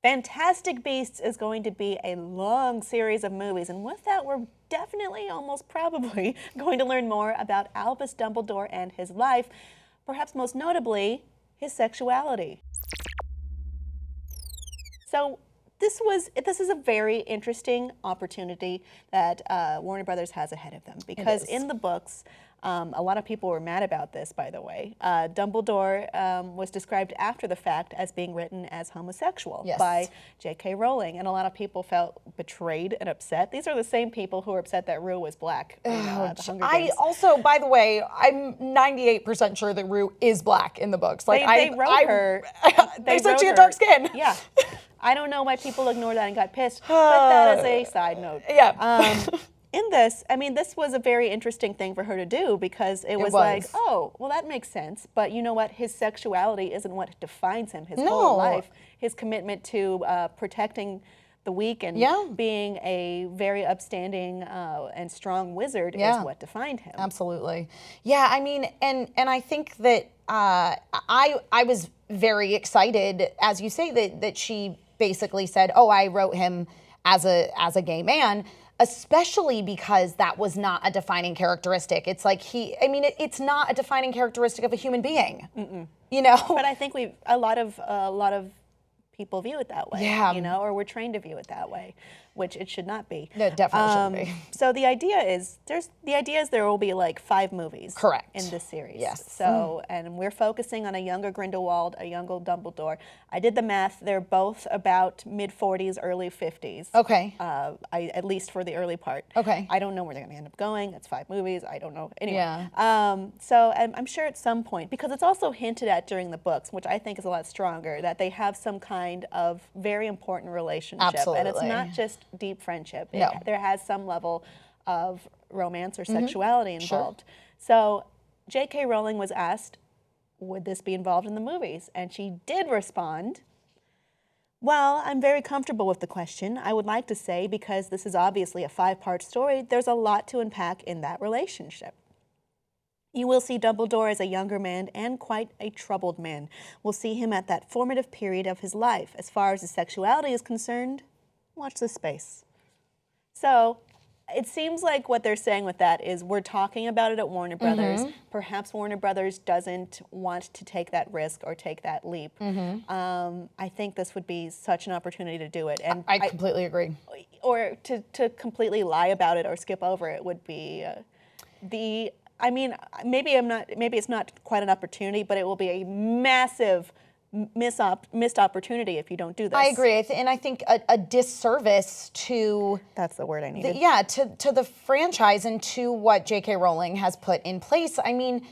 Fantastic Beasts is going to be a long series of movies, and with that, we're definitely, almost probably, going to learn more about Albus Dumbledore and his life, perhaps most notably, his sexuality. So this is a very interesting opportunity that Warner Brothers has ahead of them, because in the books, a lot of people were mad about this, by the way. Dumbledore was described after the fact as being written as homosexual by JK Rowling, and a lot of people felt betrayed and upset. These are the same people who were upset that Rue was black in the Hunger Games. I also, by the way, I'm 98% sure that Rue is black in the books. Like they wrote her. They said she had dark skin. Yeah. I don't know why people ignored that and got pissed, but that is a side note. Yeah. In this, I mean, this was a very interesting thing for her to do, because it was like, oh, well, that makes sense. But you know what? His sexuality isn't what defines him. His whole life, his commitment to protecting the weak and being a very upstanding and strong wizard is what defined him. Absolutely. Yeah, I mean, and I think that I was very excited, as you say, that she basically said, oh, I wrote him as a gay man. Especially because that was not a defining characteristic. It's like it's not a defining characteristic of a human being. You know? But I think a lot of people view it that way. Yeah. You know, or we're trained to view it that way, which it should not be. No, it definitely shouldn't be. So the idea is there will be like 5 movies in this series. Yes. So and we're focusing on a younger Grindelwald, a younger Dumbledore. I did the math. They're both about mid-40s, early 50s. Okay. At least for the early part. Okay. I don't know where they're going to end up going. It's 5 movies. I don't know. Anyway. Yeah. So I'm sure at some point, because it's also hinted at during the books, which I think is a lot stronger, that they have some kind of very important relationship. Absolutely. And it's not just deep friendship. No. There has some level of romance or sexuality involved. So JK Rowling was asked, would this be involved in the movies? And she did respond, well, I'm very comfortable with the question. I would like to say, because this is obviously a 5-part story, there's a lot to unpack in that relationship. You will see Dumbledore as a younger man and quite a troubled man. We'll see him at that formative period of his life. As far as his sexuality is concerned, watch this space. So it seems like what they're saying with that is we're talking about it at Warner Brothers. Perhaps Warner Brothers doesn't want to take that risk or take that leap. I think this would be such an opportunity to do it. And I completely agree. Or to completely lie about it or skip over it would be I mean, maybe it's not quite an opportunity, but it will be a massive missed opportunity if you don't do this. I agree, and I think a disservice to... That's the word I needed. To the franchise and to what JK Rowling has put in place. I mean,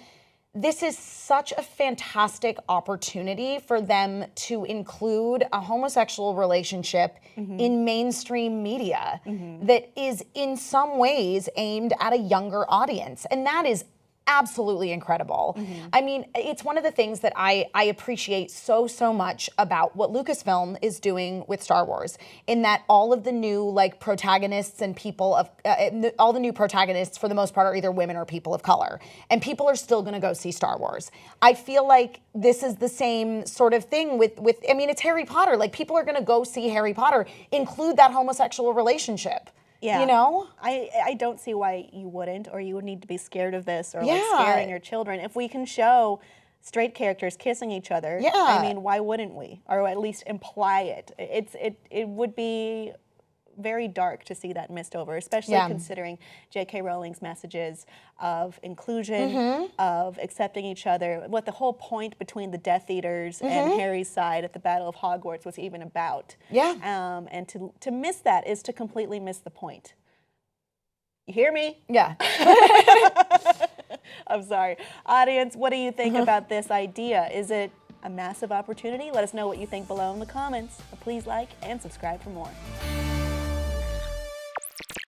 this is such a fantastic opportunity for them to include a homosexual relationship in mainstream media that is in some ways aimed at a younger audience. And that is absolutely incredible. I mean, it's one of the things that I appreciate so much about what Lucasfilm is doing with Star Wars, in that all of the new protagonists and people of all the new protagonists for the most part are either women or people of color, and people are still going to go see Star Wars. I feel like this is the same sort of thing with I mean, it's Harry Potter. Like, people are going to go see Harry Potter. Include that homosexual relationship. Yeah. You know? I don't see why you wouldn't, or you would need to be scared of this, or scaring your children. If we can show straight characters kissing each other, I mean, why wouldn't we? Or at least imply it. It would be very dark to see that missed over, especially considering J.K. Rowling's messages of inclusion, of accepting each other, what the whole point between the Death Eaters and Harry's side at the Battle of Hogwarts was even about. And to miss that is to completely miss the point. You hear me? Yeah. I'm sorry. Audience, what do you think about this idea? Is it a massive opportunity? Let us know what you think below in the comments. Please like and subscribe for more.